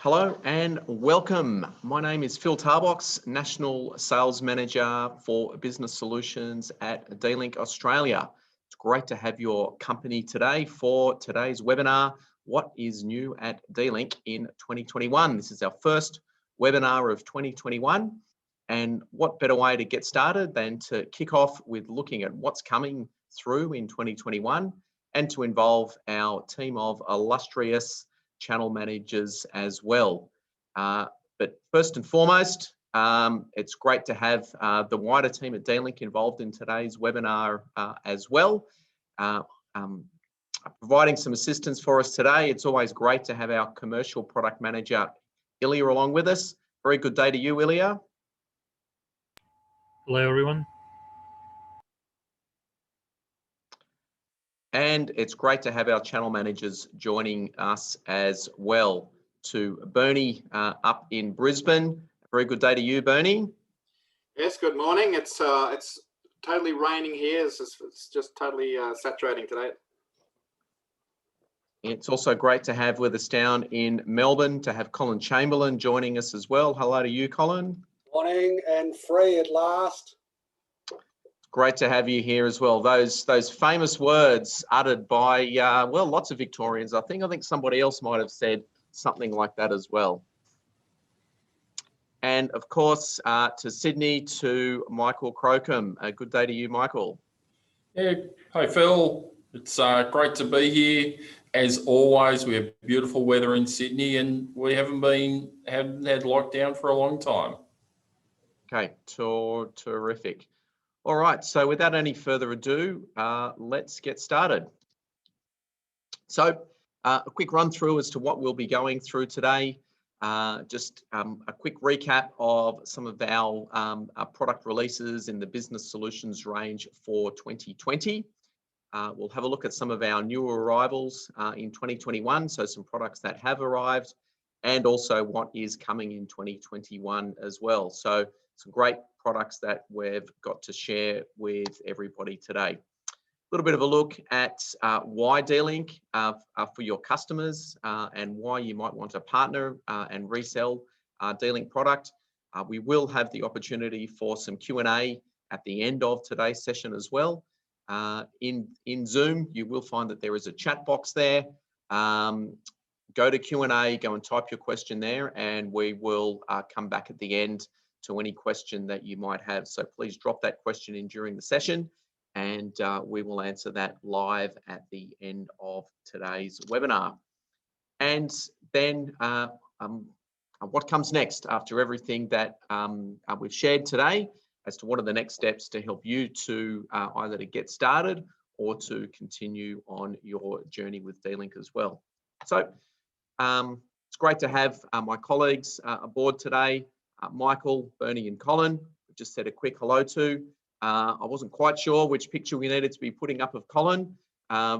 Hello and welcome. My name is Phil Tarbox, National Sales Manager for Business Solutions at D-Link Australia. It's great to have your company today for today's webinar, What is New at D-Link in 2021? This is our first webinar of 2021. And what better way to get started than to kick off with looking at what's coming through in 2021 and to involve our team of illustrious channel managers as well. But first and foremost, it's great to have the wider team at D-Link involved in today's webinar as well. Providing some assistance for us today, it's always great to have our commercial product manager, Ilya, along with us. Very good day to you, Ilya. Hello, everyone. And it's great to have our channel managers joining us as well. To Bernie up in Brisbane. Very good day to you, Bernie. Yes, good morning. It's totally raining here. It's just totally saturating today. It's also great to have with us down in Melbourne to have Colin Chamberlain joining us as well. Hello to you, Colin. Morning and free at last. Great to have you here as well. Those famous words uttered by, well, lots of Victorians. I think somebody else might have said something like that as well. And of course, to Sydney, to Michael Crocombe. A good day to you, Michael. Yeah, hi Phil. It's great to be here. As always, we have beautiful weather in Sydney and we haven't had lockdown for a long time. Okay, terrific. All right, so without any further ado, let's get started. So a quick run through as to what we'll be going through today. Just a quick recap of some of our product releases in the business solutions range for 2020. We'll have a look at some of our new arrivals in 2021, so some products that have arrived, and also what is coming in 2021 as well. So some great products that we've got to share with everybody today. A little bit of a look at why D-Link for your customers and why you might want to partner and resell D-Link product. We will have the opportunity for some Q&A at the end of today's session as well. In Zoom, you will find that there is a chat box there. Go to Q&A, go and type your question there, and we will come back at the end to any question that you might have. So please drop that question in during the session and we will answer that live at the end of today's webinar. And then what comes next after everything that we've shared today as to what are the next steps to help you to either to get started or to continue on your journey with D-Link as well. So it's great to have my colleagues aboard today. Michael, Bernie and Colin. We just said a quick hello to. I wasn't quite sure which picture we needed to be putting up of Colin.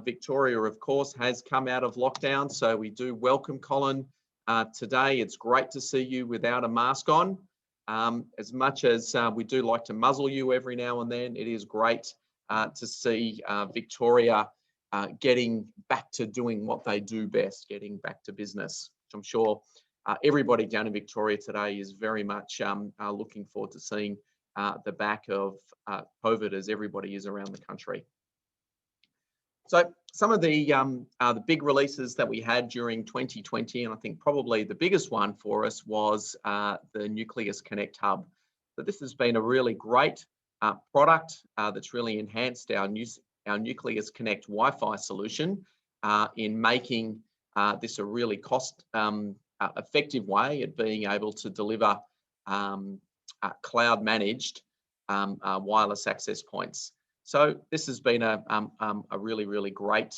Victoria, of course, has come out of lockdown, so we do welcome Colin today. It's great to see you without a mask on. As much as we do like to muzzle you every now and then, it is great to see Victoria getting back to doing what they do best, getting back to business, which I'm sure everybody down in Victoria today is very much looking forward to seeing the back of COVID as everybody is around the country. So some of the big releases that we had during 2020, and I think probably the biggest one for us was the Nucleus Connect Hub. So this has been a really great product that's really enhanced our Nucleus Connect Wi-Fi solution in making this a really cost effective way at being able to deliver cloud managed wireless access points. So this has been a really great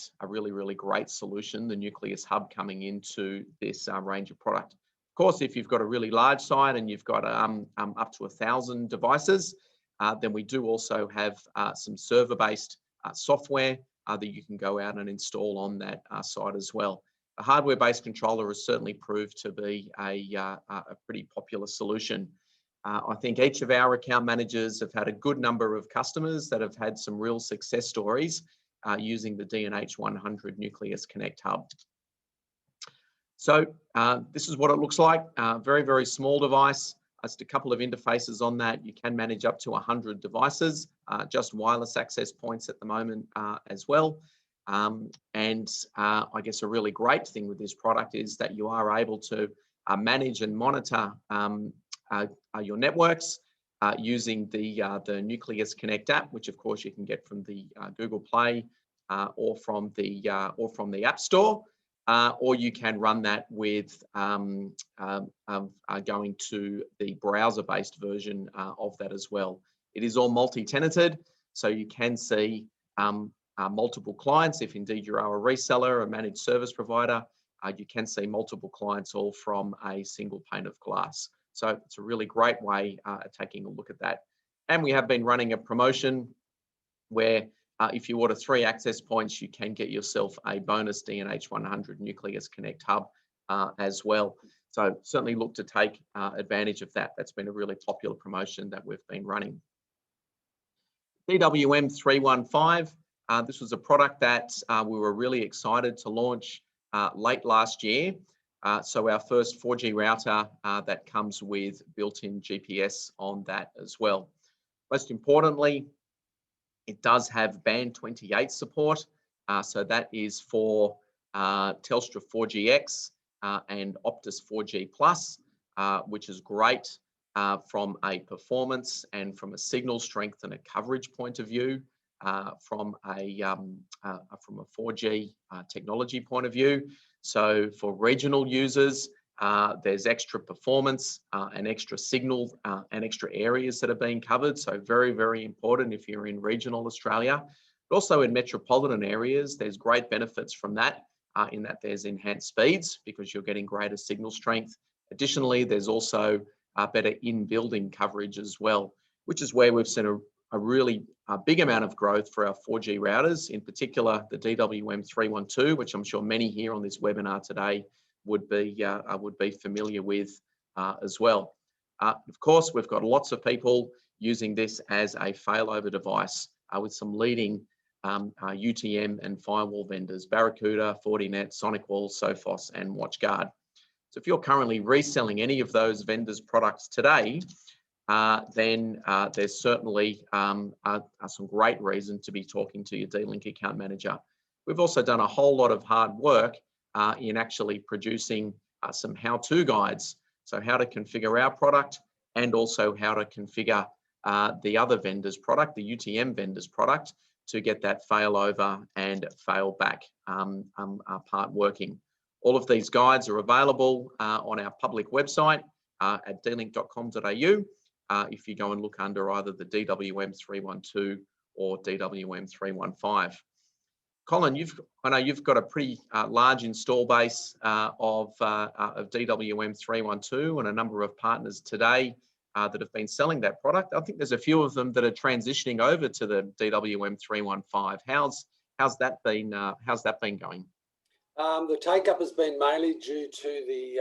solution, the Nucleus Hub coming into this range of product. Of course, if you've got a really large site and you've got up to 1,000 devices, then we do also have some server-based software that you can go out and install on that site as well. The hardware-based controller has certainly proved to be a pretty popular solution. I think each of our account managers have had a good number of customers that have had some real success stories using the D&H 100 Nucleus Connect Hub. So this is what it looks like. Very, very small device. Just a couple of interfaces on that. You can manage up to 100 devices, just wireless access points at the moment as well. And I guess a really great thing with this product is that you are able to manage and monitor your networks using the Nucleus Connect app, which of course you can get from the Google Play or from the App Store. Or you can run that with going to the browser-based version of that as well. It is all multi-tenanted, so you can see multiple clients. If indeed you are a reseller, a managed service provider, you can see multiple clients all from a single pane of glass. So it's a really great way of taking a look at that. And we have been running a promotion where if you order 3 access points, you can get yourself a bonus D&H 100 Nucleus Connect hub as well. So certainly look to take advantage of that. That's been a really popular promotion that we've been running. DWM 315. This was a product that we were really excited to launch late last year. So our first 4G router that comes with built-in GPS on that as well. Most importantly, it does have band 28 support. So that is for Telstra 4GX and Optus 4G Plus, which is great from a performance and from a signal strength and a coverage point of view, from a 4G technology point of view. So for regional users, there's extra performance and extra signal and extra areas that are being covered. So very, very important if you're in regional Australia. But also in metropolitan areas, there's great benefits from that in that there's enhanced speeds because you're getting greater signal strength. Additionally, there's also better in-building coverage as well, which is where we've seen a really big amount of growth for our 4G routers, in particular the DWM 312, which I'm sure many here on this webinar today would be familiar with as well. Of course, we've got lots of people using this as a failover device with some leading UTM and firewall vendors, Barracuda, Fortinet, SonicWall, Sophos, and WatchGuard. So if you're currently reselling any of those vendors' products today, then there's certainly some great reason to be talking to your D-Link account manager. We've also done a whole lot of hard work in actually producing some how-to guides. So how to configure our product and also how to configure the other vendor's product, the UTM vendor's product, to get that failover and fail back part working. All of these guides are available on our public website at dlink.com.au if you go and look under either the DWM 312 or DWM 315. Colin, I know you've got a pretty large install base of DWM 312 and a number of partners today that have been selling that product. I think there's a few of them that are transitioning over to the DWM 315. How's that been going? The take-up has been mainly due to the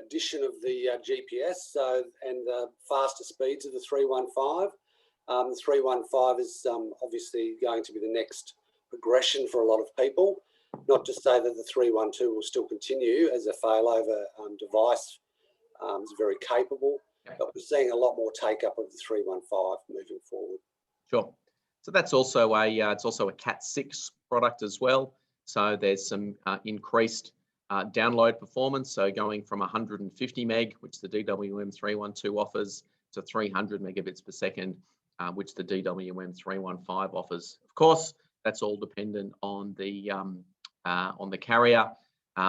addition of the GPS and the faster speeds of the 315. The 315 is obviously going to be the next progression for a lot of people. Not to say that the 312 will still continue as a failover device. It's very capable, but we're seeing a lot more take-up of the 315 moving forward. Sure. So that's also it's also a Cat6 product as well. So there's some increased download performance. So going from 150 meg, which the DWM 312 offers, to 300 megabits per second, which the DWM 315 offers. Of course, that's all dependent on the carrier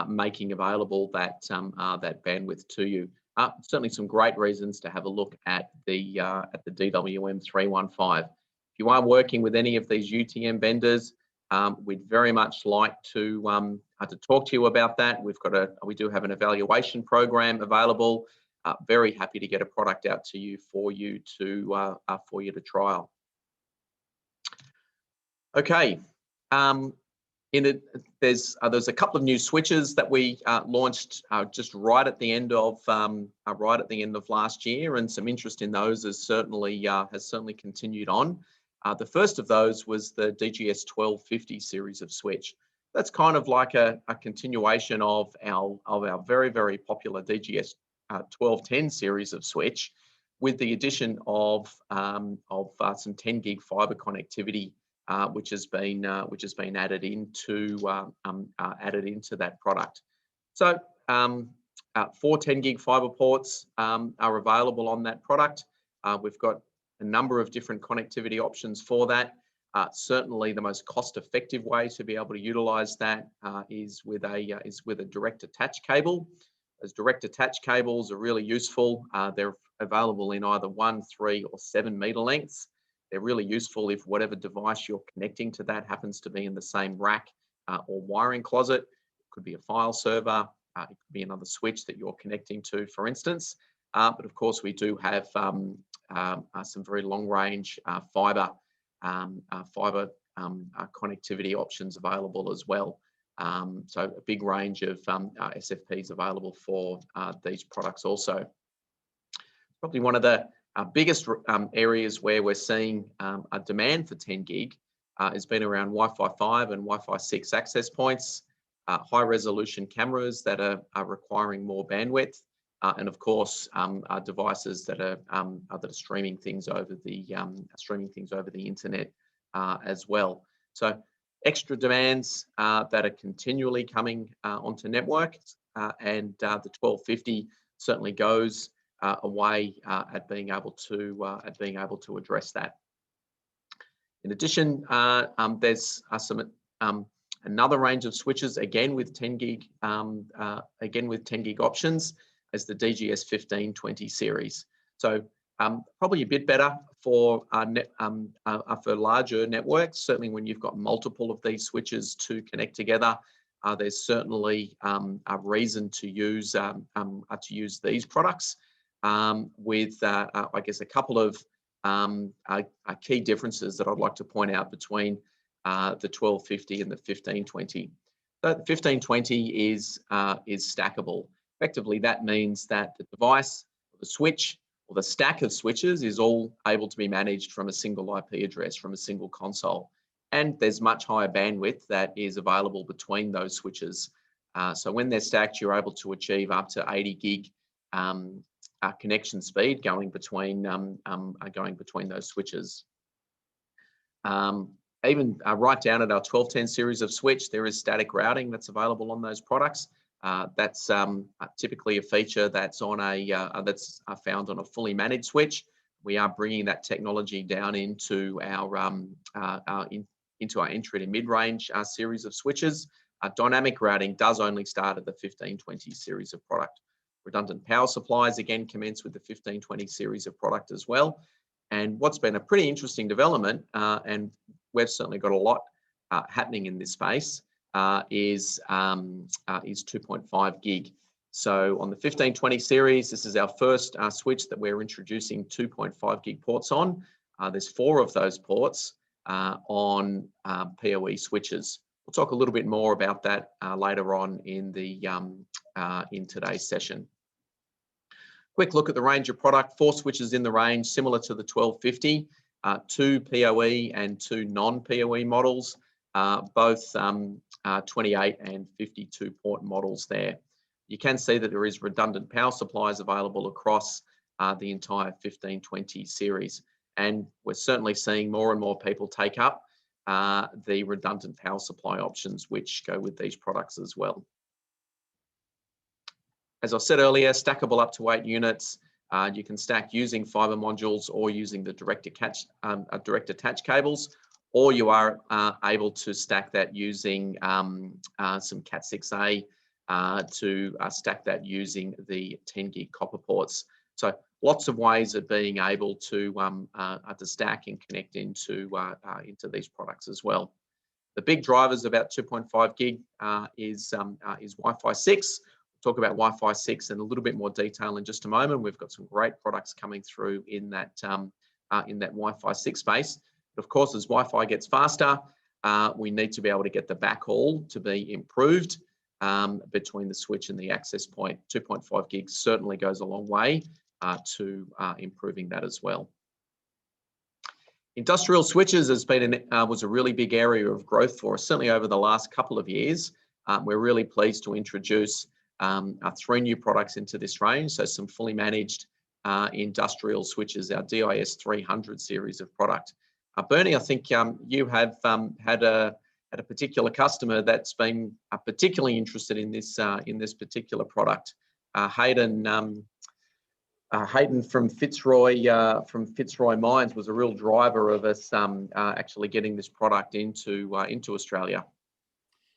making available that bandwidth to you. Certainly some great reasons to have a look at the DWM 315. If you are working with any of these UTM vendors, we'd very much like to talk to you about that. We do have an evaluation program available. Very happy to get a product out to you for you to trial. Okay. There's a couple of new switches that we launched just right at the end of last year, and some interest in those has certainly continued on. The first of those was the DGS 1250 series of switch. That's kind of like a continuation of our very, very popular DGS 1210 series of switch, with the addition of some 10 gig fiber connectivity, which has been added into that product. So 4 10 gig fiber ports are available on that product. We've got a number of different connectivity options for that. Certainly, the most cost-effective way to be able to utilize that is with a direct attach cable. Those direct attach cables are really useful. They're available in either 1, 3, or 7 meter lengths. They're really useful if whatever device you're connecting to that happens to be in the same rack or wiring closet. It could be a file server. It could be another switch that you're connecting to, for instance. But of course, we do have some very long-range fiber connectivity options available as well. So a big range of SFPs available for these products also. Probably one of the biggest areas where we're seeing a demand for 10 gig has been around Wi-Fi 5 and Wi-Fi 6 access points, high resolution cameras that are requiring more bandwidth, and of course devices that are streaming things over the internet as well. So extra demands that are continually coming onto networks, and the 1250 certainly goes a way at being able to address that. In addition, there's another range of switches again with 10 gig options as the DGS 1520 series. So probably a bit better for larger networks. Certainly, when you've got multiple of these switches to connect together, there's certainly a reason to use these products. With I guess a couple of key differences that I'd like to point out between the 1250 and the 1520. The 1520 is stackable. Effectively, that means that the device, the switch, or the stack of switches is all able to be managed from a single IP address, from a single console. And there's much higher bandwidth that is available between those switches. So when they're stacked, you're able to achieve up to 80 gig connection speed going between those switches. Even right down at our 1210 series of switch, there is static routing that's available on those products. That's typically a feature that's on that's found on a fully managed switch. We are bringing that technology down into our entry to mid-range series of switches. Dynamic routing does only start at the 1520 series of product. Redundant power supplies again commence with the 1520 series of product as well. And what's been a pretty interesting development, and we've certainly got a lot happening in this space, is 2.5 gig. So on the 1520 series, this is our first switch that we're introducing 2.5 gig ports on. There's 4 of those ports on PoE switches. We'll talk a little bit more about that later on in today's session. Quick look at the range of product. 4 switches in the range, similar to the 1250. 2 PoE and 2 non-PoE models, both 28 and 52 port models there. You can see that there is redundant power supplies available across the entire 1520 series. And we're certainly seeing more and more people take up the redundant power supply options, which go with these products as well. As I said earlier, stackable up to 8 units. You can stack using fiber modules or using the direct attach cables, or you are able to stack that using some Cat6a to stack that using the 10 gig copper ports. So lots of ways of being able to stack and connect into these products as well. The big drivers about 2.5 gig is Wi-Fi 6. We'll talk about Wi-Fi 6 in a little bit more detail in just a moment. We've got some great products coming through in that Wi-Fi 6 space. But of course, as Wi-Fi gets faster, we need to be able to get the backhaul to be improved between the switch and the access point. 2.5 gigs certainly goes a long way to improving that as well. Industrial switches has been was a really big area of growth for us, certainly over the last couple of years. We're really pleased to introduce 3 new products into this range. So some fully managed industrial switches, our DIS 300 series of product. Bernie, I think you have had a particular customer that's been particularly interested in this particular product. Hayden from Fitzroy Mines was a real driver of us actually getting this product into Australia.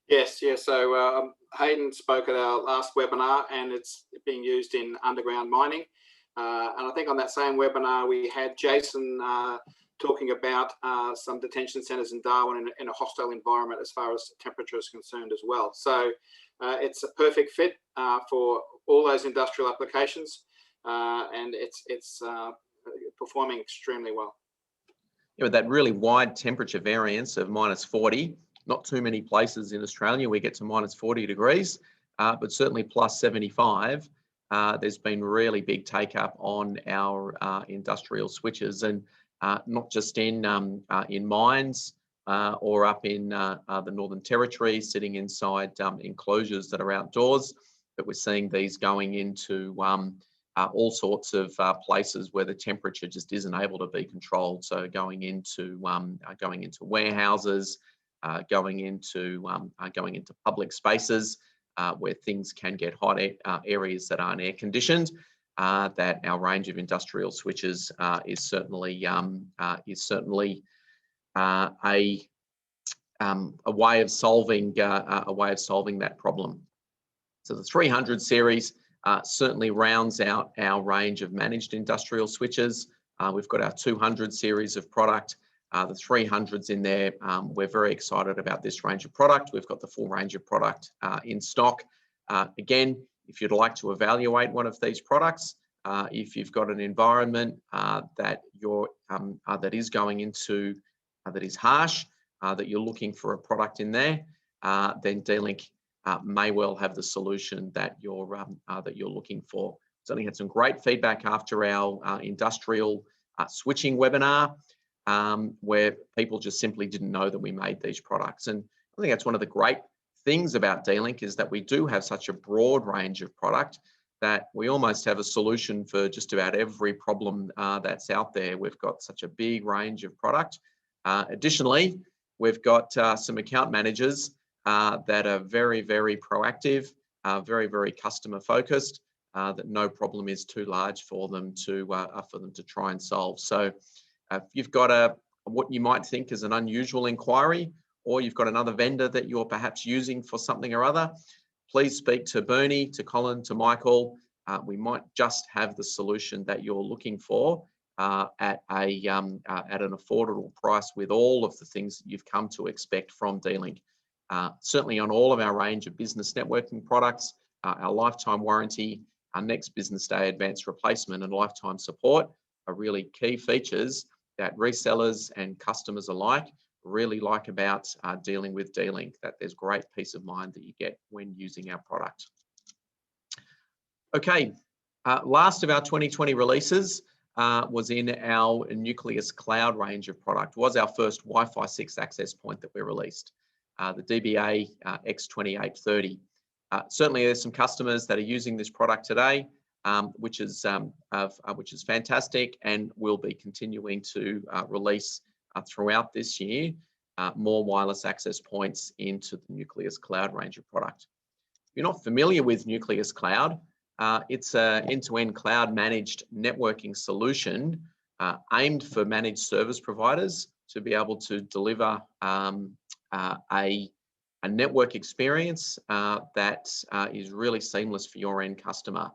Yes. So Hayden spoke at our last webinar, and it's being used in underground mining. And I think on that same webinar, we had Jason talking about some detention centres in Darwin in a hostile environment as far as temperature is concerned as well. So it's a perfect fit for all those industrial applications, and it's performing extremely well. You know, that really wide temperature variance of -40, not too many places in Australia we get to -40 degrees, but certainly +75. There's been really big take up on our industrial switches, and not just in mines or up in the Northern Territory, sitting inside enclosures that are outdoors, but we're seeing these going into all sorts of places where the temperature just isn't able to be controlled. So going into warehouses, going into public spaces where things can get hot, areas that aren't air conditioned. That our range of industrial switches is certainly a way of solving that problem. So the 300 series certainly rounds out our range of managed industrial switches. We've got our 200 series of product. The 300s in there. We're very excited about this range of product. We've got the full range of product in stock. Again, if you'd like to evaluate one of these products, if you've got an environment that is going into that is harsh, that you're looking for a product in there, then D-Link may well have the solution that you're looking for. Certainly had some great feedback after our industrial switching webinar, where people just simply didn't know that we made these products. And I think that's one of the great things about D-Link, is that we do have such a broad range of product that we almost have a solution for just about every problem that's out there. We've got such a big range of product. Additionally, we've got some account managers that are very, very proactive, very, very customer focused, that no problem is too large for them to try and solve. So if you've got what you might think is an unusual inquiry, or you've got another vendor that you're perhaps using for something or other, please speak to Bernie, to Colin, to Michael. We might just have the solution that you're looking for at an affordable price, with all of the things that you've come to expect from D-Link. Certainly on all of our range of business networking products, our lifetime warranty, our next business day advanced replacement, and lifetime support are really key features that resellers and customers alike really like about dealing with D-Link, that there's great peace of mind that you get when using our product. Okay, last of our 2020 releases was in our Nucleus Cloud range of product, was our first Wi-Fi 6 access point that we released, the DBA X2830. Certainly there's some customers that are using this product today, which is fantastic, and we'll be continuing to release throughout this year more wireless access points into the Nucleus Cloud range of product. If you're not familiar with Nucleus Cloud, it's an end-to-end cloud managed networking solution aimed for managed service providers to be able to deliver a network experience that is really seamless for your end customer.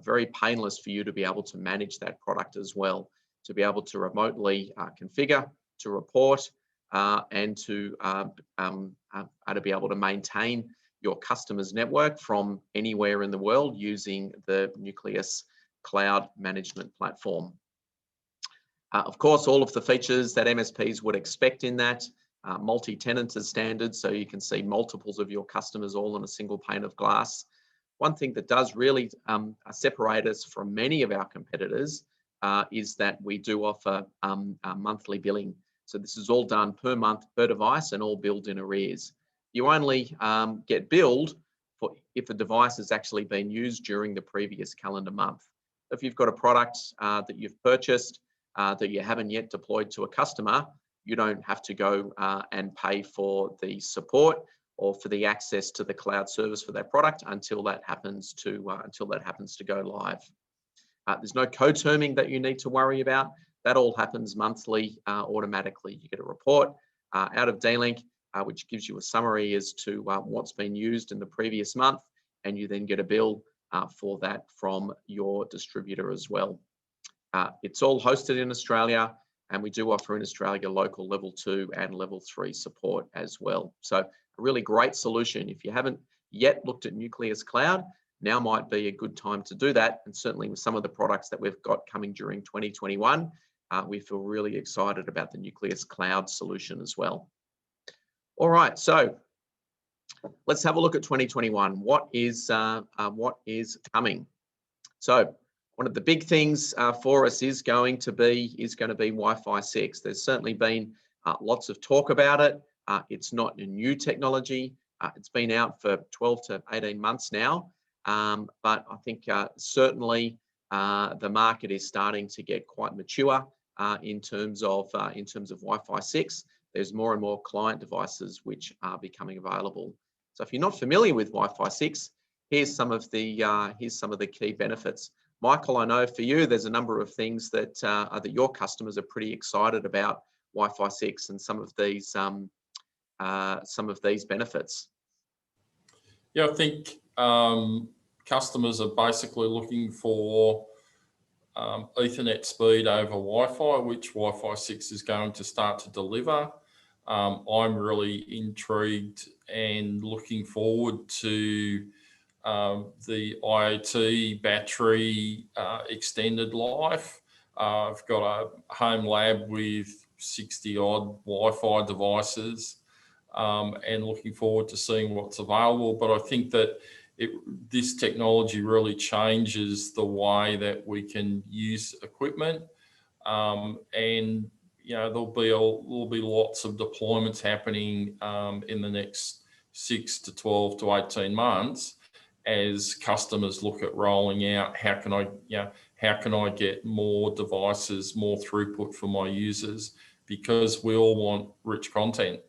Very painless for you to be able to manage that product as well, to be able to remotely configure, to report, and to be able to maintain your customer's network from anywhere in the world using the Nucleus Cloud management platform. Of course, all of the features that MSPs would expect in that, multi-tenant as standard, so you can see multiples of your customers all on a single pane of glass. One thing that does really separate us from many of our competitors is that we do offer monthly billing. So this is all done per month, per device, and all billed in arrears. You only get billed for if the device has actually been used during the previous calendar month. If you've got a product that you've purchased that you haven't yet deployed to a customer, you don't have to go and pay for the support or for the access to the cloud service for that product until that happens to go live. There's no co-terming that you need to worry about. That all happens monthly automatically. You get a report out of D-Link, which gives you a summary as to what's been used in the previous month, and you then get a bill for that from your distributor as well. It's all hosted in Australia, and we do offer in Australia local level 2 and level 3 support as well. So a really great solution. If you haven't yet looked at Nucleus Cloud, now might be a good time to do that. And certainly with some of the products that we've got coming during 2021, we feel really excited about the Nucleus Cloud solution as well. All right, so let's have a look at 2021. What is coming? So one of the big things for us is going to be Wi-Fi 6. There's certainly been lots of talk about it. It's not a new technology. It's been out for 12 to 18 months now. But I think certainly the market is starting to get quite mature in terms of Wi-Fi 6. There's more and more client devices which are becoming available. So if you're not familiar with Wi-Fi 6, here's some of the key benefits. Michael, I know for you, there's a number of things that your customers are pretty excited about Wi-Fi 6 and some of these benefits. Yeah, I think customers are basically looking for Ethernet speed over Wi-Fi, which Wi-Fi 6 is going to start to deliver. I'm really intrigued and looking forward to the IoT battery extended life. I've got a home lab with 60 odd Wi-Fi devices and looking forward to seeing what's available. But I think that this technology really changes the way that we can use equipment, and there'll be lots of deployments happening in the next 6 to 12 to 18 months as customers look at rolling out how can I get more devices, more throughput for my users, because we all want rich content.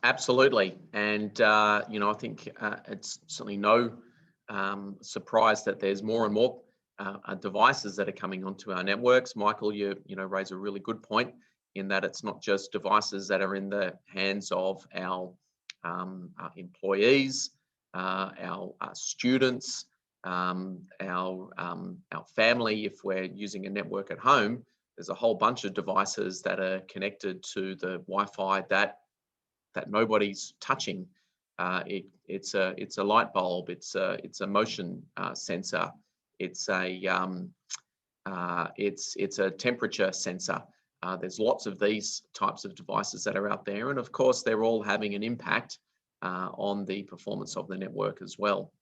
Absolutely, and I think it's certainly no surprise that there's more and more devices that are coming onto our networks. Michael, you raise a really good point in that it's not just devices that are in the hands of our employees, our students, our family. If we're using a network at home, there's a whole bunch of devices that are connected to the Wi-Fi that nobody's touching. It's a light bulb. It's a motion sensor. It's a temperature sensor. There's lots of these types of devices that are out there, and of course, they're all having an impact on the performance of the network as well.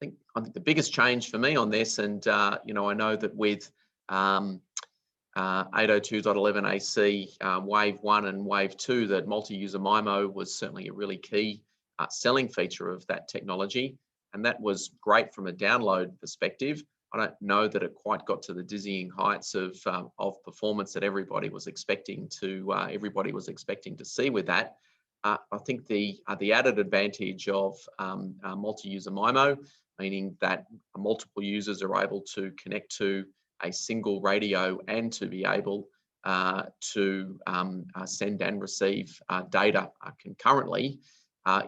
I think the biggest change for me on this, and I know that with 802.11ac Wave 1 and Wave 2, that multi-user MIMO was certainly a really key selling feature of that technology, and that was great from a download perspective. I don't know that it quite got to the dizzying heights of performance that everybody was expecting to see with that. I think the added advantage of multi-user MIMO, meaning that multiple users are able to connect to a single radio and to be able to send and receive data concurrently,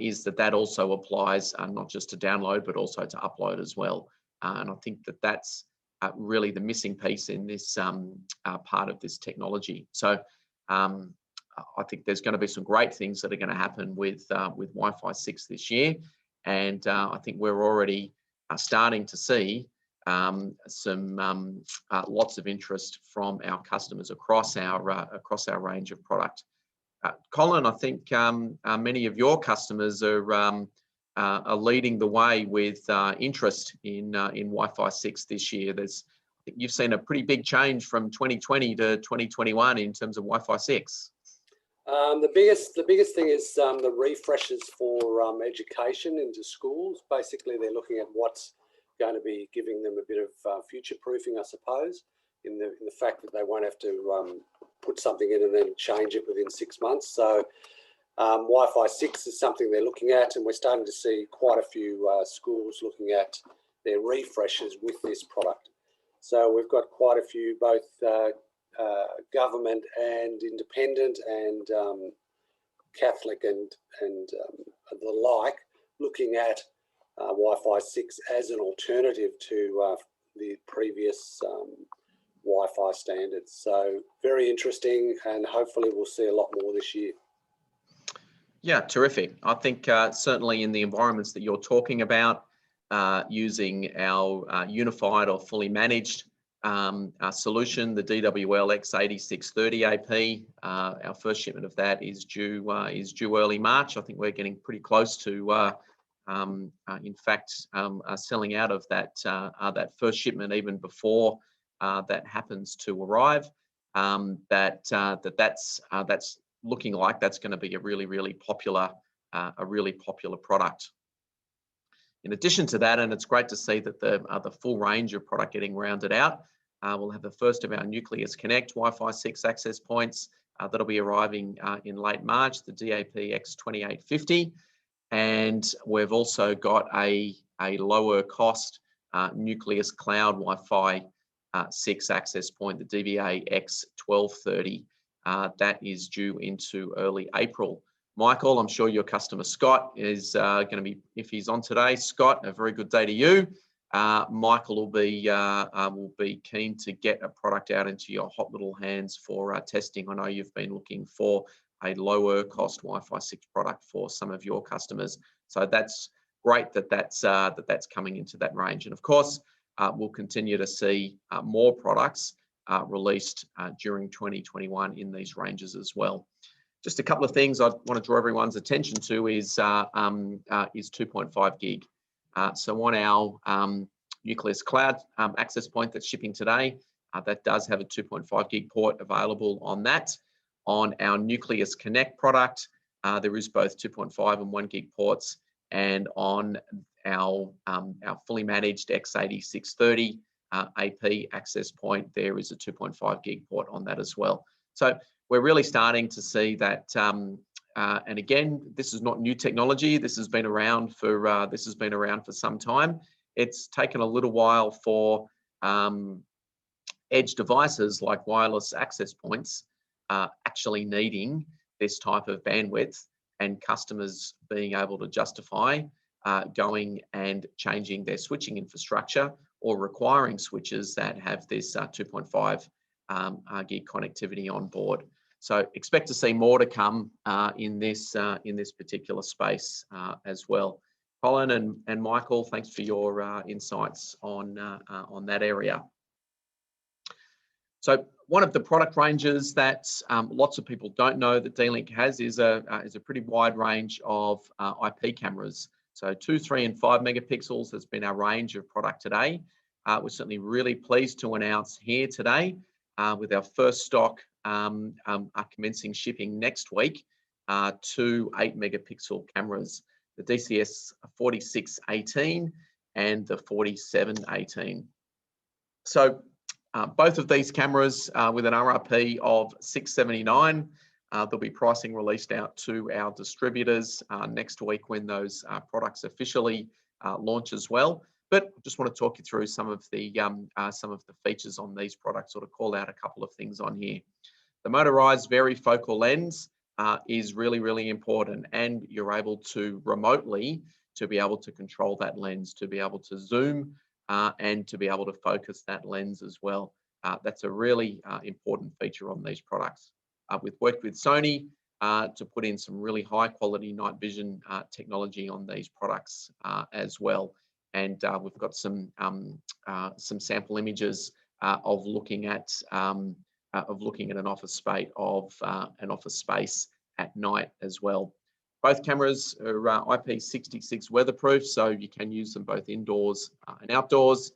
is that also applies not just to download but also to upload as well. And I think that's really the missing piece in this part of this technology. So I think there's going to be some great things that are going to happen with Wi-Fi 6 this year, and I think we're already starting to see some lots of interest from our customers across our range of product. Colin, I think many of your customers are are leading the way with interest in Wi-Fi 6 this year. I think you've seen a pretty big change from 2020 to 2021 in terms of Wi-Fi 6. The biggest thing is the refreshes for education into schools. Basically, they're looking at what's going to be giving them a bit of future proofing, I suppose, in the fact that they won't have to put something in and then change it within 6 months. So Wi-Fi 6 is something they're looking at, and we're starting to see quite a few schools looking at their refreshes with this product. So we've got quite a few, both government and independent and Catholic and the like, looking at Wi-Fi 6 as an alternative to the previous Wi-Fi standards. So very interesting, and hopefully we'll see a lot more this year. Yeah, terrific. I think certainly in the environments that you're talking about, using our unified or fully managed solution, the DWL X8630 AP, our first shipment of that is due early March. I think we're getting pretty close to, in fact, selling out of that first shipment even before that happens to arrive. That's looking like that's going to be a really popular product. In addition to that, and it's great to see that the full range of product getting rounded out. We'll have the first of our Nucleus Connect Wi-Fi 6 access points that'll be arriving in late March, the DAP X2850, and we've also got a lower cost Nucleus Cloud Wi-Fi 6 access point, the DVA X1230. That is due into early April. Michael, I'm sure your customer Scott is going to be, if he's on today, Scott, a very good day to you. Michael will be keen to get a product out into your hot little hands for testing. I know you've been looking for a lower cost Wi-Fi 6 product for some of your customers. So that's great that's coming into that range. And of course, we'll continue to see more products released during 2021 in these ranges as well. Just a couple of things I want to draw everyone's attention to is 2.5 gig. So on our Nucleus Cloud access point that's shipping today, that does have a 2.5 gig port available on that. On our Nucleus Connect product, there is both 2.5 and 1 gig ports, and on our fully managed X8630 AP access point, there is a 2.5 gig port on that as well. So we're really starting to see that, and again, this is not new technology. This has been around for some time. It's taken a little while for edge devices like wireless access points actually needing this type of bandwidth, and customers being able to justify going and changing their switching infrastructure or requiring switches that have this 2.5 gig connectivity on board. So expect to see more to come in this particular space as well. Colin and Michael, thanks for your insights on that area. So one of the product ranges that lots of people don't know that D-Link has is a pretty wide range of IP cameras. So 2, 3, and 5 megapixels has been our range of product today. We're certainly really pleased to announce here today with our first stock commencing shipping next week, 2 8 megapixel cameras, the DCS 4618 and the 4718. So both of these cameras with an RRP of $679. There'll be pricing released out to our distributors next week when those products officially launch as well. But I just want to talk you through some of the features on these products, sort of call out a couple of things on here. The motorized varifocal lens is really important, and you're able to remotely be able to control that lens, to be able to zoom and to be able to focus that lens as well. That's a really important feature on these products. We've worked with Sony to put in some really high quality night vision technology on these products as well. And we've got some sample images of looking at an office space at night as well. Both cameras are IP66 weatherproof, so you can use them both indoors and outdoors.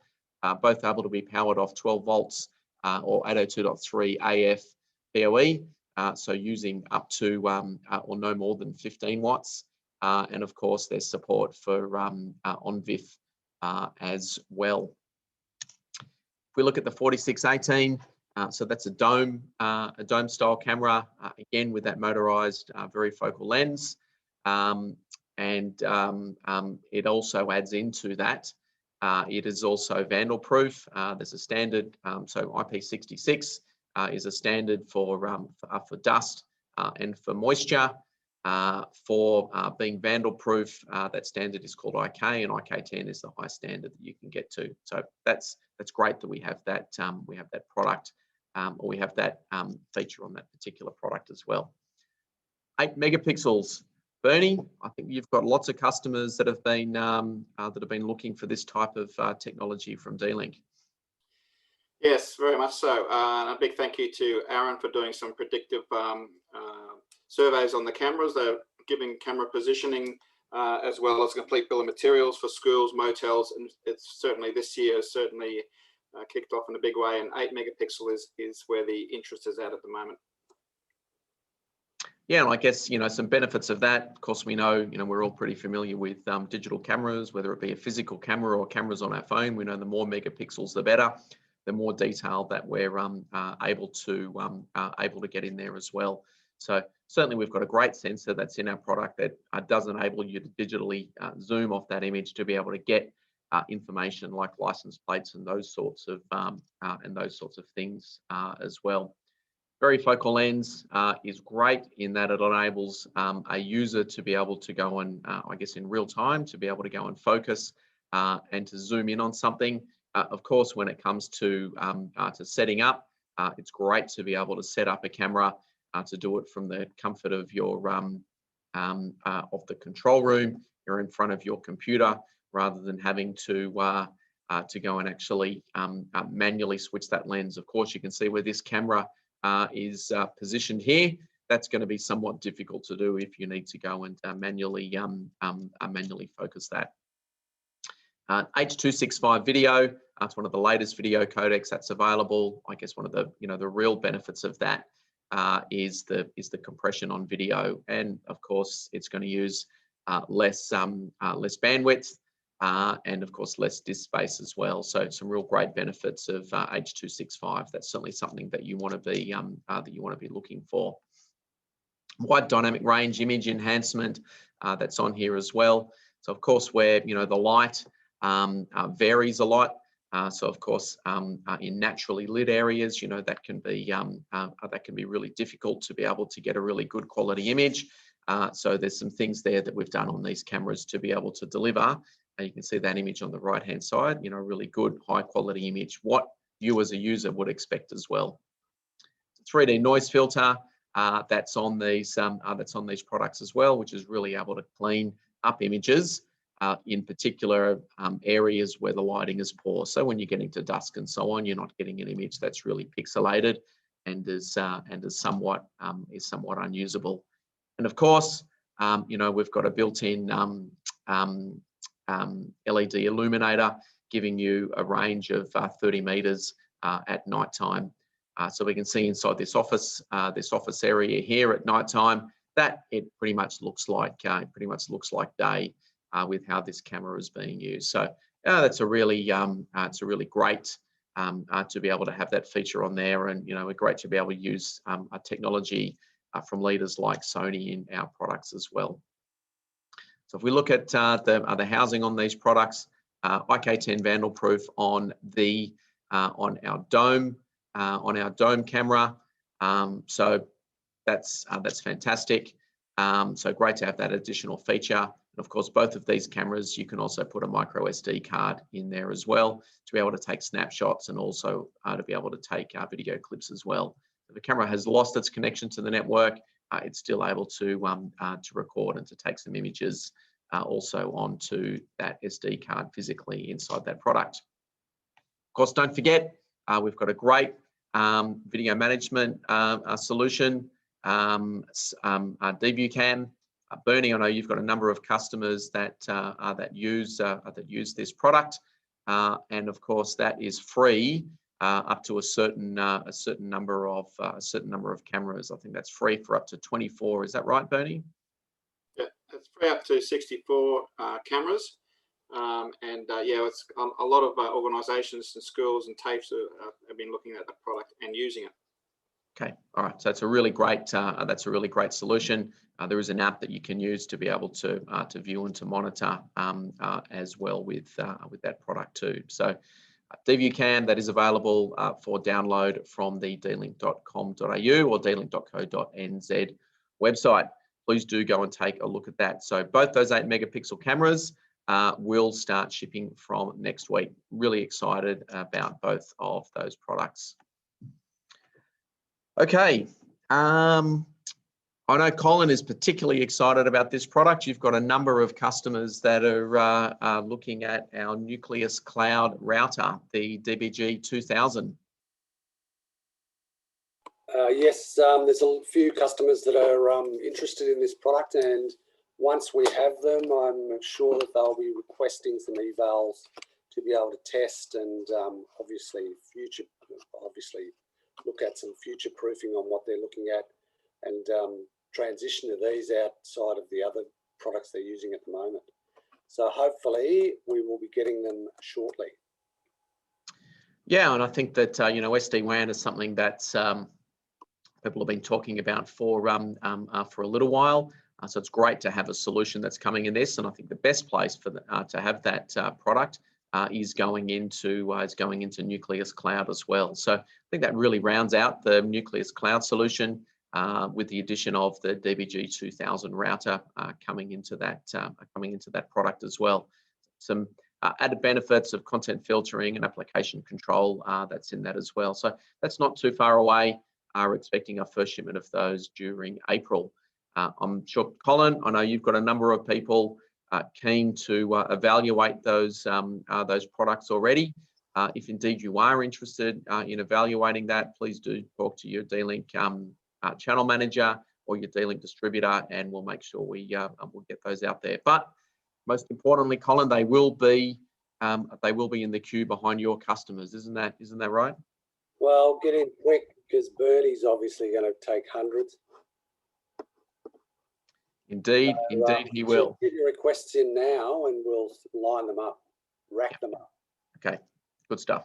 Both able to be powered off 12 volts or 802.3 AF PoE, so using up to or no more than 15 watts. And of course, there's support for on-VIF as well. If we look at the 4618, so that's a dome style camera, again with that motorized varifocal lens. It also adds into that. It is also vandal proof. There's a standard, so IP66 is a standard for dust and for moisture. For being vandal proof, that standard is called IK, and IK10 is the high standard that you can get to. So that's great that we have that product, or we have that feature on that particular product as well. 8 megapixels. Bernie, I think you've got lots of customers that have been looking for this type of technology from D-Link. Yes, very much so. And a big thank you to Aaron for doing some predictive surveys on the cameras. They're giving camera positioning as well as a complete bill of materials for schools, motels, and it's certainly this year certainly kicked off in a big way. And 8 megapixel is where the interest is at the moment. Yeah, and I guess, some benefits of that. Of course, we know, we're all pretty familiar with digital cameras, whether it be a physical camera or cameras on our phone. We know the more megapixels, the better. The more detail that we're able to get in there as well. So certainly we've got a great sensor that's in our product that does enable you to digitally zoom off that image to be able to get information like license plates and those sorts of things as well. Varifocal lens is great in that it enables a user to be able to go and, I guess in real time, to be able to go and focus and to zoom in on something. Of course, when it comes to setting up, it's great to be able to set up a camera to do it from the comfort of your of the control room. You're in front of your computer rather than having to go and actually manually switch that lens. Of course, you can see where this camera is positioned here. That's going to be somewhat difficult to do if you need to go and manually focus that. H.265 video, it's one of the latest video codecs that's available. I guess one of the the real benefits of that is the compression on video, and of course it's going to use less bandwidth and of course less disk space as well. So some real great benefits of H.265. That's certainly something that you want to be looking for. Wide dynamic range image enhancement, that's on here as well. So of course where the light varies a lot. So of course, in naturally lit areas, that can be really difficult to be able to get a really good quality image. So there's some things there that we've done on these cameras to be able to deliver. And you can see that image on the right-hand side. Really good, high-quality image. What you as a user would expect as well. 3D noise filter that's on these products as well, which is really able to clean up images. In particular areas where the lighting is poor. So when you're getting to dusk and so on, you're not getting an image that's really pixelated and is somewhat unusable. And of course, we've got a built-in LED illuminator giving you a range of 30 meters at night time. So we can see inside this office area here at night time that it pretty much looks like day. With how this camera is being used. So that's a really great to be able to have that feature on there, and we're great to be able to use a technology from leaders like Sony in our products as well. So if we look at the housing on these products, IK10 vandal proof on our dome camera. So that's fantastic. So great to have that additional feature. And of course, both of these cameras, you can also put a micro SD card in there as well to be able to take snapshots and also to be able to take video clips as well. If the camera has lost its connection to the network, it's still able to record and to take some images also onto that SD card physically inside that product. Of course, don't forget, we've got a great video management solution, DVU Cam. Bernie, I know you've got a number of customers that use this product, and of course that is free up to a certain number of cameras. I think that's free for up to 24. Is that right, Bernie? Yeah, it's free up to 64 cameras. Yeah, it's a lot of organisations and schools and TAFEs have been looking at the product and using it. Okay, all right. So that's a really great solution. There is an app that you can use to be able to view and to monitor as well with that product too. So DVUCam, that is available for download from the d-link.com.au or d-link.co.nz website. Please do go and take a look at that. So both those 8 megapixel cameras will start shipping from next week. Really excited about both of those products. Okay, I know Colin is particularly excited about this product. You've got a number of customers that are looking at our Nucleus Cloud router, the DBG 2000. Yes, there's a few customers that are interested in this product, and once we have them, I'm sure that they'll be requesting some evals to be able to test and obviously look at some future proofing on what they're looking at and transition to these outside of the other products they're using at the moment. So hopefully we will be getting them shortly. Yeah, and I think that SD-WAN is something that people have been talking about for a little while. So it's great to have a solution that's coming in this, and I think the best place for to have that product is going into Nucleus Cloud as well. So I think that really rounds out the Nucleus Cloud solution with the addition of the DBG 2000 router coming into that product as well. Some added benefits of content filtering and application control that's in that as well. So that's not too far away. We're expecting our first shipment of those during April. I'm sure, Colin, I know you've got a number of people keen to evaluate those products already. If indeed you are interested in evaluating that, please do talk to your D-Link channel manager or your D-Link distributor, and we'll make sure we'll get those out there. But most importantly, Colin, they will be in the queue behind your customers, isn't that right? Well, get in quick because Bernie's obviously going to take hundreds. Indeed, indeed he will. Get your requests in now and we'll line them up, rack them up. Okay, good stuff.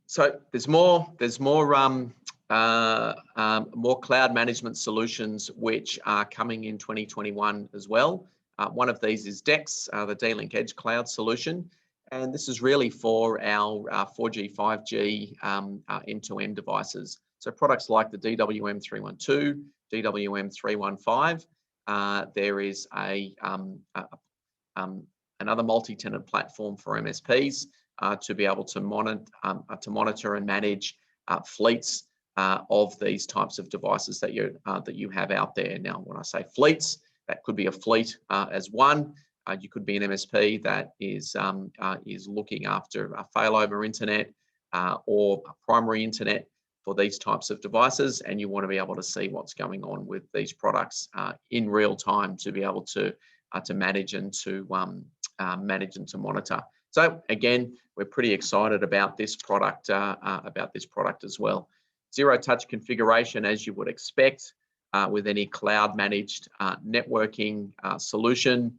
So there's more cloud management solutions which are coming in 2021 as well. One of these is DEX, the D-Link Edge Cloud solution. And this is really for our 4G, 5G end-to-end devices. So products like the DWM312, DWM315. There is another multi-tenant platform for MSPs to be able to monitor and manage fleets of these types of devices that you have out there. Now, when I say fleets, that could be a fleet as one. You could be an MSP that is looking after a failover internet or a primary internet for these types of devices, and you want to be able to see what's going on with these products in real time to be able to manage and to monitor. So again, we're pretty excited about this product as well. Zero-touch configuration, as you would expect with any cloud managed networking solution.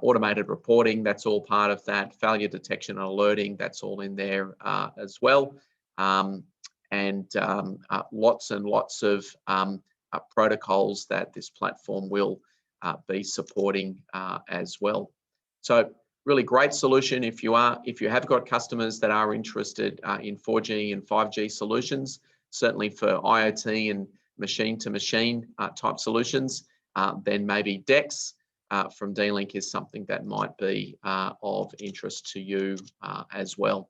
Automated reporting, that's all part of that. Failure detection and alerting, that's all in there as well. And lots and lots of protocols that this platform will be supporting as well. So really great solution if you have got customers that are interested in 4G and 5G solutions, certainly for IoT and machine-to-machine type solutions, then maybe DEX from D-Link is something that might be of interest to you as well.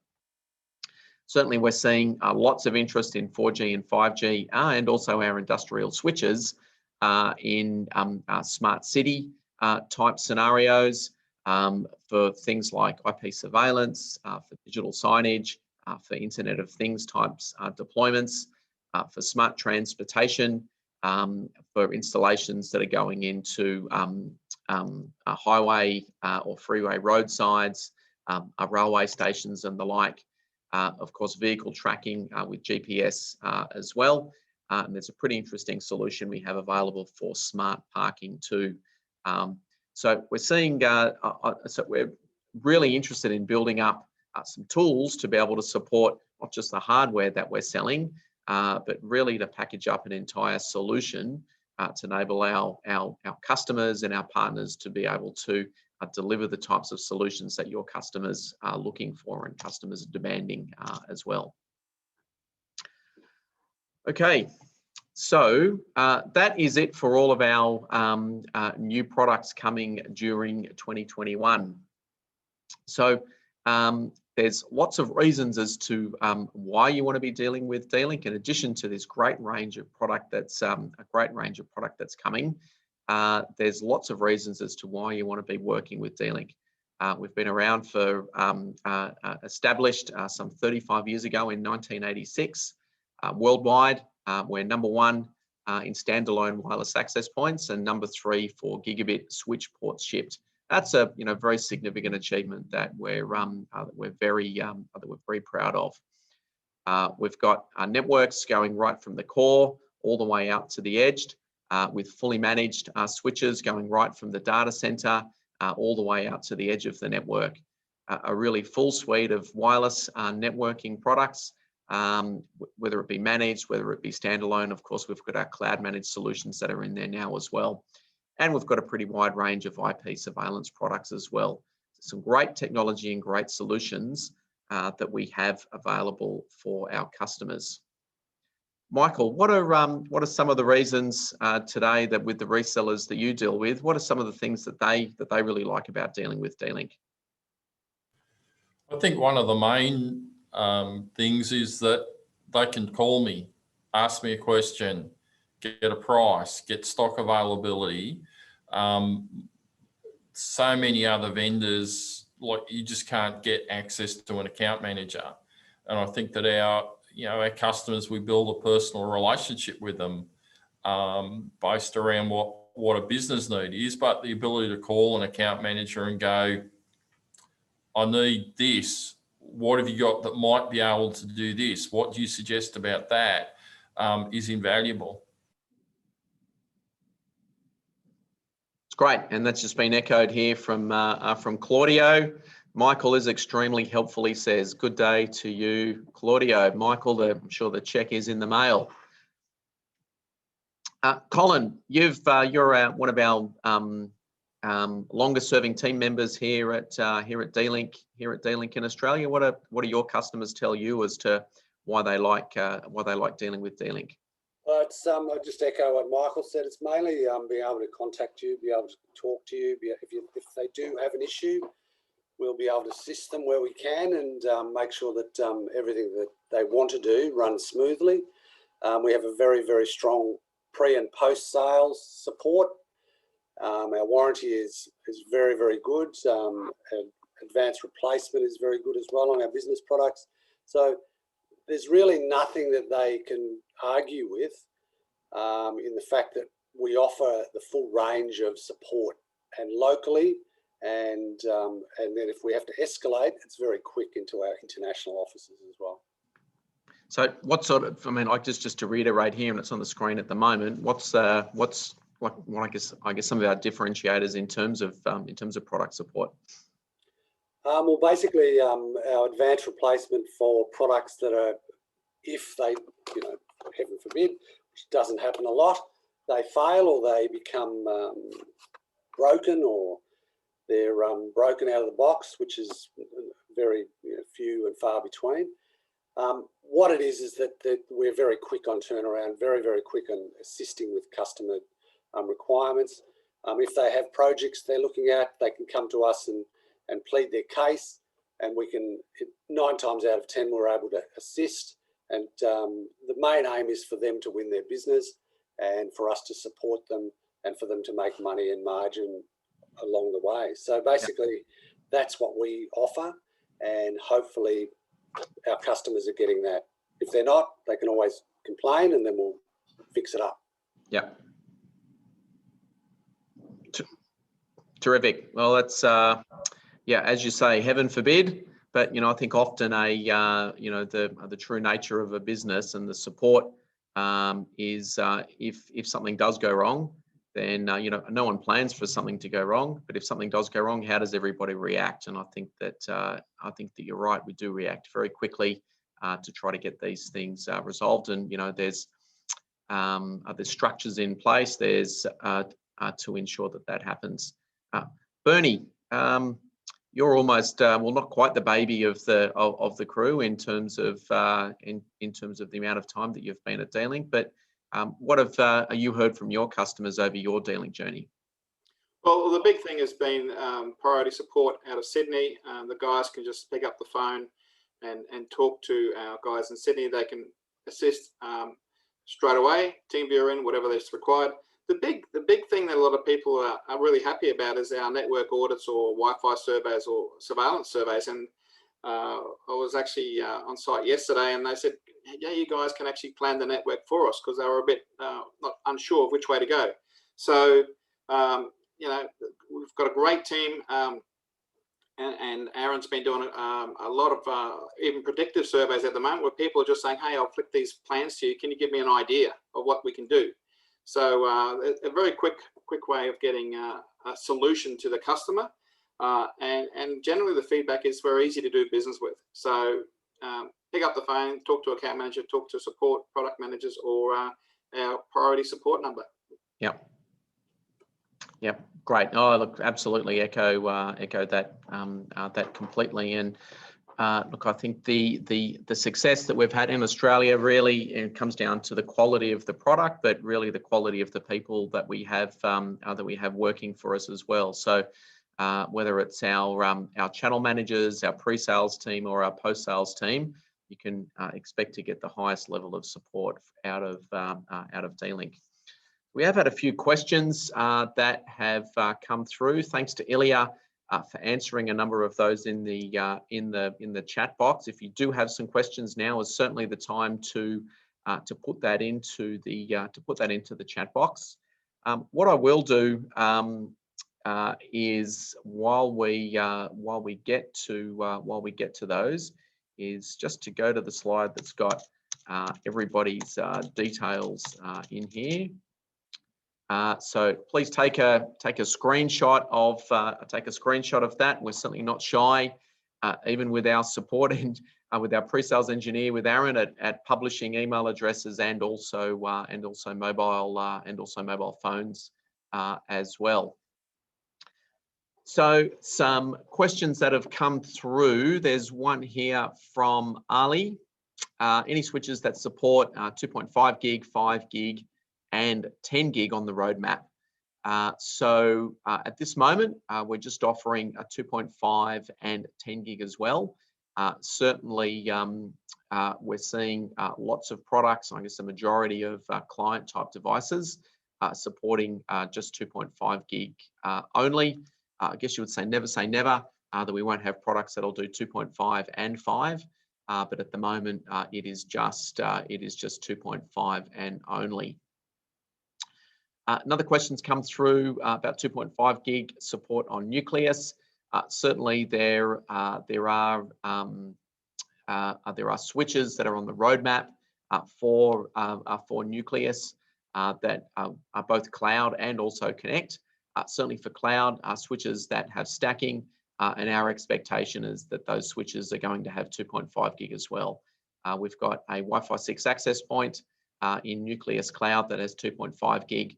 Certainly we're seeing lots of interest in 4G and 5G and also our industrial switches in smart city type scenarios for things like IP surveillance, for digital signage, for Internet of Things types deployments, for smart transportation, for installations that are going into a highway or freeway roadsides, railway stations and the like. Of course, vehicle tracking with GPS as well. And there's a pretty interesting solution we have available for smart parking too. So we're seeing, so we're really interested in building up some tools to be able to support not just the hardware that we're selling, but really to package up an entire solution to enable our customers and our partners to be able to deliver the types of solutions that your customers are looking for and customers are demanding as well. Okay, so that is it for all of our new products coming during 2021. So there's lots of reasons as to why you want to be dealing with D-Link. In addition to this great range of product that's coming, there's lots of reasons as to why you want to be working with D-Link. We've been around for established some 35 years ago in 1986 worldwide. We're #1 in standalone wireless access points and #3 for gigabit switch ports shipped. That's a very significant achievement that we're very proud of. We've got our networks going right from the core all the way out to the edge, with fully managed switches going right from the data center all the way out to the edge of the network. A really full suite of wireless networking products, whether it be managed, whether it be standalone. Of course, we've got our cloud managed solutions that are in there now as well. And we've got a pretty wide range of IP surveillance products as well. Some great technology and great solutions that we have available for our customers. Michael, what are some of the reasons today that with the resellers that you deal with, what are some of the things that they really like about dealing with D-Link? I think one of the main things is that they can call me, ask me a question, get a price, get stock availability. So many other vendors, like, you just can't get access to an account manager. And I think that our customers, we build a personal relationship with them based around what a business need is, but the ability to call an account manager and go, I need this. What have you got that might be able to do this? What do you suggest about that? Is invaluable. It's great, and that's just been echoed here from Claudio. Michael is extremely helpful, he says. Good day to you, Claudio. Michael, I'm sure the check is in the mail. Colin, you're one of our longest serving team members here at D-Link in Australia. What do your customers tell you as to why they like dealing with D-Link? Well, I just echo what Michael said. It's mainly being able to contact you, be able to talk to you. If they do have an issue, we'll be able to assist them where we can and make sure that everything that they want to do runs smoothly. We have a very, very strong pre and post sales support. Our warranty is very, very good. Advanced replacement is very good as well on our business products. So there's really nothing that they can argue with in the fact that we offer the full range of support, and locally, and then if we have to escalate, it's very quick into our international offices as well. So what sort of, just to reiterate here, and it's on the screen at the moment, what's I guess some of our differentiators in terms of product support? Well, basically, our advanced replacement for products that are, if they, heaven forbid, which doesn't happen a lot, they fail or they become broken, or they're broken out of the box, which is very few and far between. What it is that we're very quick on turnaround, very, very quick on assisting with customer requirements. If they have projects they're looking at, they can come to us and plead their case, and we can, 9 times out of 10, we're able to assist. And the main aim is for them to win their business and for us to support them and for them to make money and margin along the way. So basically, that's what we offer, and hopefully our customers are getting that. If they're not, they can always complain and then we'll fix it up. Yeah. Terrific. Well, that's yeah, as you say, heaven forbid. But I think often the true nature of a business and the support is if something does go wrong, then no one plans for something to go wrong. But if something does go wrong, how does everybody react? And I think that you're right. We do react very quickly to try to get these things resolved. And there's structures in place. There's to ensure that happens. Bernie, you're almost well, not quite the baby of the crew in terms of in terms of the amount of time that you've been at D-Link. But what have you heard from your customers over your D-Link journey? Well, the big thing has been priority support out of Sydney. The guys can just pick up the phone and talk to our guys in Sydney. They can assist straight away, TeamViewer in, whatever that's required. The big thing that a lot of people are really happy about is our network audits or Wi-Fi surveys or surveillance surveys. And I was actually on site yesterday, and they said, yeah, you guys can actually plan the network for us, because they were a bit not unsure of which way to go. So, we've got a great team, and Aaron's been doing a lot of even predictive surveys at the moment, where people are just saying, hey, I'll flick these plans to you. Can you give me an idea of what we can do? So a very quick way of getting a solution to the customer, and generally the feedback is very easy to do business with. So pick up the phone, talk to account manager, talk to support, product managers, or our priority support number. Yep. Yep. Great. Oh, look, absolutely echo that that completely. And look, I think the success that we've had in Australia really comes down to the quality of the product, but really the quality of the people that we have working for us as well. So whether it's our channel managers, our pre-sales team, or our post-sales team, you can expect to get the highest level of support out of D-Link. We have had a few questions that have come through. Thanks to Ilya for answering a number of those in the chat box. If you do have some questions, now is certainly the time to put that into the chat box. What I will do is while we get to those, is just to go to the slide that's got everybody's details in here. So please take a screenshot of that. We're certainly not shy, even with our support and with our pre-sales engineer, with Aaron, at publishing email addresses and also mobile phones as well. So some questions that have come through. There's one here from Ali. Any switches that support 2.5 gig, 5 gig, and 10 gig on the roadmap? So at this moment, we're just offering a 2.5 and 10 gig as well. Certainly, we're seeing lots of products, I guess the majority of client type devices supporting just 2.5 gig only. I guess you would say never that we won't have products that'll do 2.5 and 5, but at the moment it is just 2.5 and only. Another question's come through about 2.5 gig support on Nucleus. Certainly there are switches that are on the roadmap for Nucleus that are both cloud and also connect. Certainly for cloud, switches that have stacking, and our expectation is that those switches are going to have 2.5 gig as well. We've got a Wi-Fi 6 access point in Nucleus Cloud that has 2.5 gig.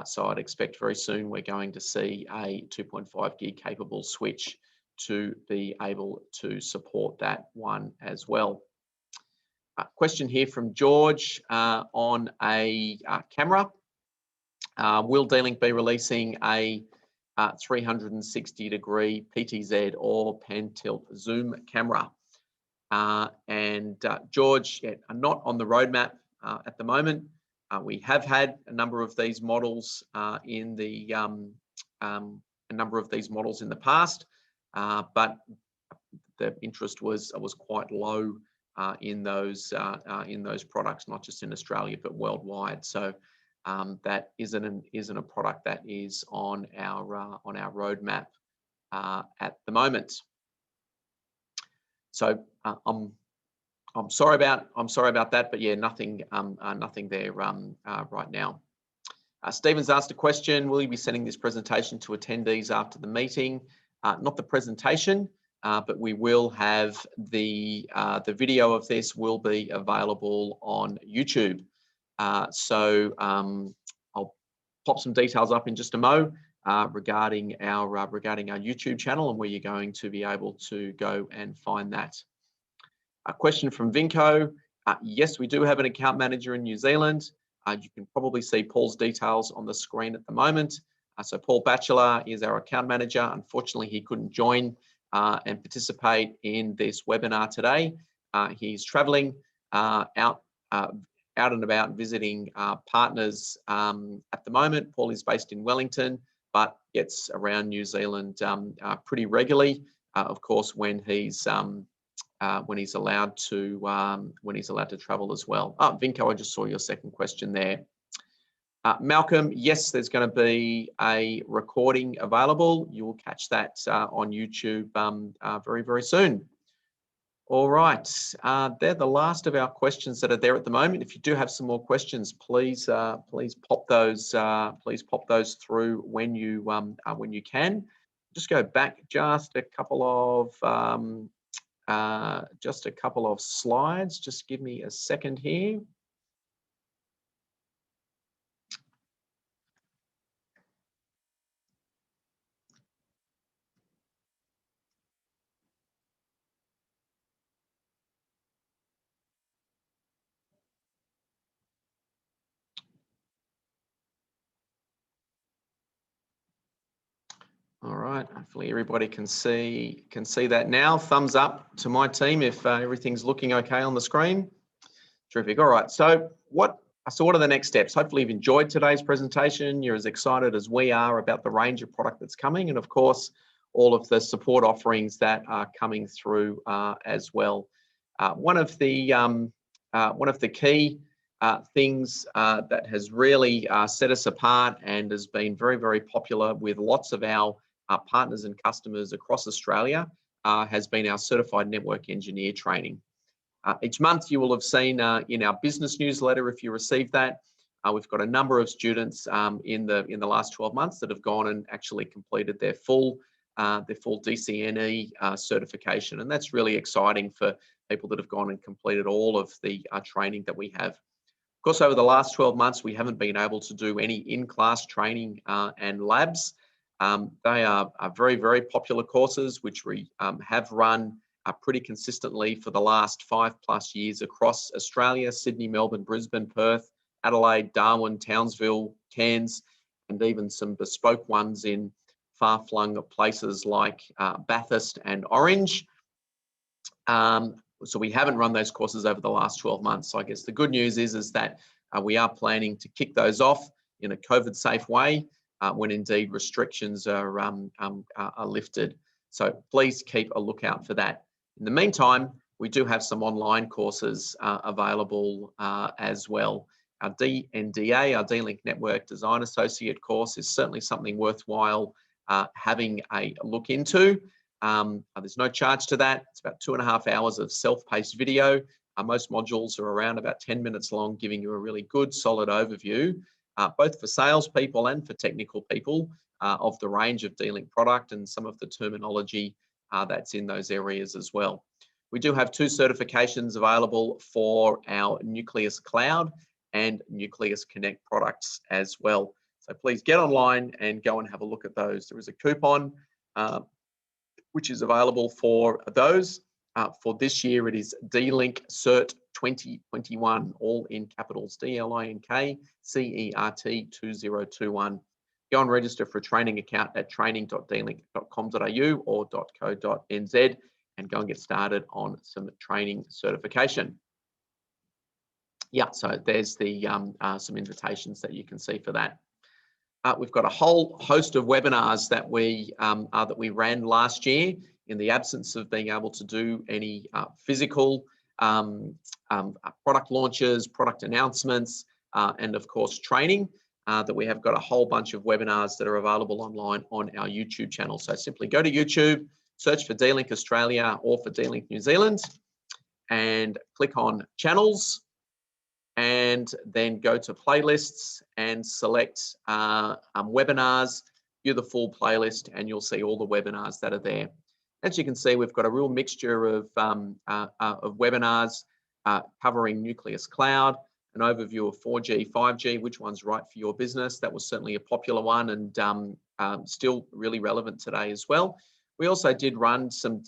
So I'd expect very soon we're going to see a 2.5 gig capable switch to be able to support that one as well. Question here from George on a camera. Will D-Link be releasing a 360-degree PTZ or pan tilt zoom camera? George, not on the roadmap at the moment. We have had a number of these models in the past, but the interest was quite low in those products, not just in Australia but worldwide. So that isn't a product that is on our roadmap at the moment. So I'm sorry about that, but yeah, nothing there right now. Stephen's asked a question: will you be sending this presentation to attendees after the meeting? Not the presentation, but we will have the video of this will be available on YouTube. So I'll pop some details up in just a mo regarding our YouTube channel and where you're going to be able to go and find that. A question from Vinco. Yes, we do have an account manager in New Zealand. You can probably see Paul's details on the screen at the moment. So Paul Batchelor is our account manager. Unfortunately, he couldn't join and participate in this webinar today. He's traveling out and about visiting partners at the moment. Paul is based in Wellington, but gets around New Zealand pretty regularly. Of course, when he's allowed to travel as well. Vinco, I just saw your second question there. Malcolm, yes, there's going to be a recording available. You will catch that on YouTube very, very soon. All right, they're the last of our questions that are there at the moment. If you do have some more questions, please pop those through when you can. Just go back just a couple of slides. Just give me a second here. All right, hopefully everybody can see that now. Thumbs up to my team if everything's looking okay on the screen. Terrific. All right, so what are the next steps? Hopefully you've enjoyed today's presentation. You're as excited as we are about the range of product that's coming, and of course, all of the support offerings that are coming through as well. One of the key things that has really set us apart and has been very, very popular with lots of our partners and customers across Australia has been our Certified Network Engineer training. Each month you will have seen in our business newsletter, if you received that, we've got a number of students in the last 12 months that have gone and actually completed their full DCNE certification, and that's really exciting for people that have gone and completed all of the training that we have. Of course, over the last 12 months, we haven't been able to do any in-class training and labs. They are very, very popular courses, which we have run pretty consistently for the last 5+ years across Australia: Sydney, Melbourne, Brisbane, Perth, Adelaide, Darwin, Townsville, Cairns, and even some bespoke ones in far-flung places like Bathurst and Orange. So we haven't run those courses over the last 12 months. So I guess the good news is that we are planning to kick those off in a COVID-safe way when indeed restrictions are lifted. So please keep a lookout for that. In the meantime, we do have some online courses available as well. Our DNDA, our D-Link Network Design Associate course, is certainly something worthwhile having a look into. There's no charge to that. It's about 2.5 hours of self-paced video. Most modules are around about 10 minutes long, giving you a really good, solid overview, both for salespeople and for technical people, of the range of D-Link product and some of the terminology that's in those areas as well. We do have 2 certifications available for our Nucleus Cloud and Nucleus Connect products as well. So please get online and go and have a look at those. There is a coupon which is available for those. For this year, it is D-Link Cert 2021, all in capitals, D-L-I-N-K CERT 2021. Go and register for a training account at training.dlink.com.au or .co.nz and go and get started on some training certification. Yeah, so there's the some invitations that you can see for that. We've got a whole host of webinars that we ran last year in the absence of being able to do any physical product launches, product announcements. and of course training, that we have got a whole bunch of webinars that are available online on our YouTube channel. So simply go to YouTube, search for D-Link Australia or for D-Link New Zealand, and click on channels, and then go to playlists and select webinars, view the full playlist, and you'll see all the webinars that are there. As you can see, we've got a real mixture of webinars covering Nucleus Cloud, an overview of 4G, 5G, which one's right for your business. That was certainly a popular one, and still really relevant today as well. We also did run some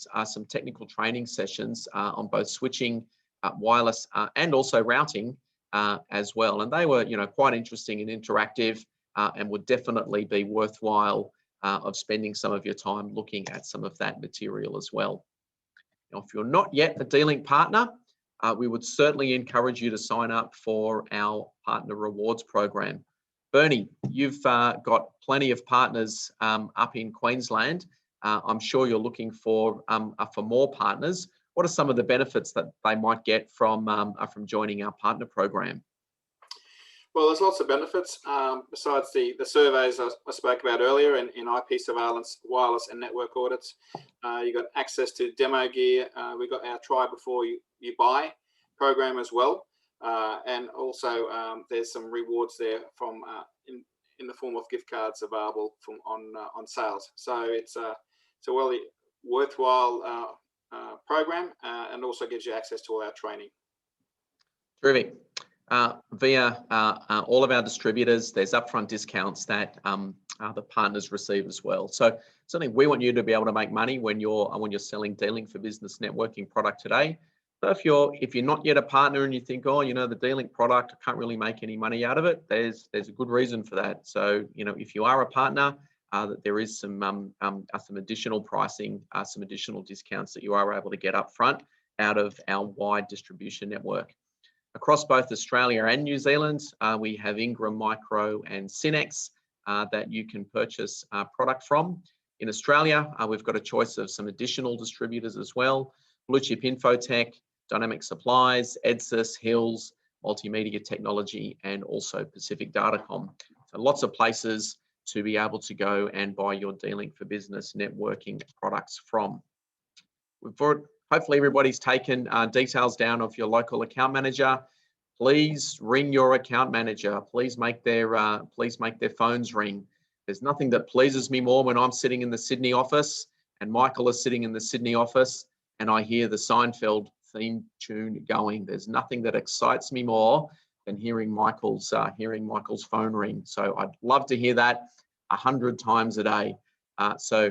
technical training sessions on both switching, wireless, and also routing as well. And they were, quite interesting and interactive, and would definitely be worthwhile of spending some of your time looking at some of that material as well. Now, if you're not yet a D-Link partner, we would certainly encourage you to sign up for our partner rewards program. Bernie, you've got plenty of partners up in Queensland. I'm sure you're looking for more partners. What are some of the benefits that they might get from joining our partner program? Well, there's lots of benefits besides the surveys I spoke about earlier in IP surveillance, wireless and network audits. You've got access to demo gear. We've got our try before you buy program as well. And also there's some rewards there from in the form of gift cards available from on sales. So it's a really worthwhile program, and also gives you access to all our training. Terrific. Via all of our distributors, there's upfront discounts that the partners receive as well. So certainly we want you to be able to make money when you're selling D-Link for Business networking product today. So if you're not yet a partner and you think, oh, the D-Link product, I can't really make any money out of it, there's a good reason for that. So if you are a partner, that there is some additional pricing, some additional discounts that you are able to get up front out of our wide distribution network. Across both Australia and New Zealand, we have Ingram Micro and Synex that you can purchase product from. In Australia, we've got a choice of some additional distributors as well: Blue Chip Infotech, Dynamic Supplies, EdSys, Hills, Multimedia Technology, and also Pacific Datacom. So lots of places to be able to go and buy your D-Link for Business networking products from. Hopefully everybody's taken details down of your local account manager. Please ring your account manager. Please make their phones ring. There's nothing that pleases me more when I'm sitting in the Sydney office and Michael is sitting in the Sydney office and I hear the Seinfeld theme tune going. There's nothing that excites me more than hearing Michael's phone ring. So I'd love to hear that 100 times a day. So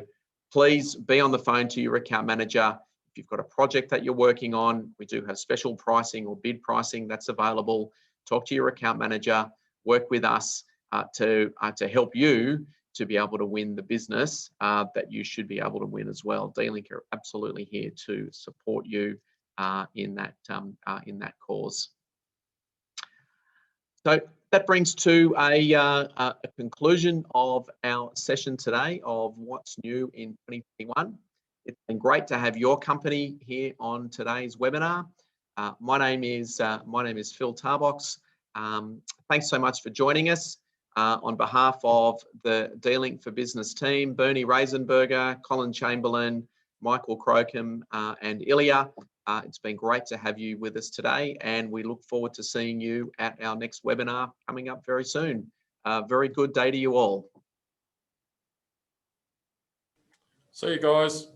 please be on the phone to your account manager. If you've got a project that you're working on, we do have special pricing or bid pricing that's available. Talk to your account manager, work with us to help you to be able to win the business that you should be able to win as well. D-Link are absolutely here to support you in that cause. So that brings to a conclusion of our session today of what's new in 2021. It's been great to have your company here on today's webinar. My name is Phil Tarbox. Thanks so much for joining us. On behalf of the D-Link for Business team, Bernie Reisenberger, Colin Chamberlain, Michael Crocombe, and Ilya, it's been great to have you with us today, and we look forward to seeing you at our next webinar coming up very soon. Very good day to you all. See you guys.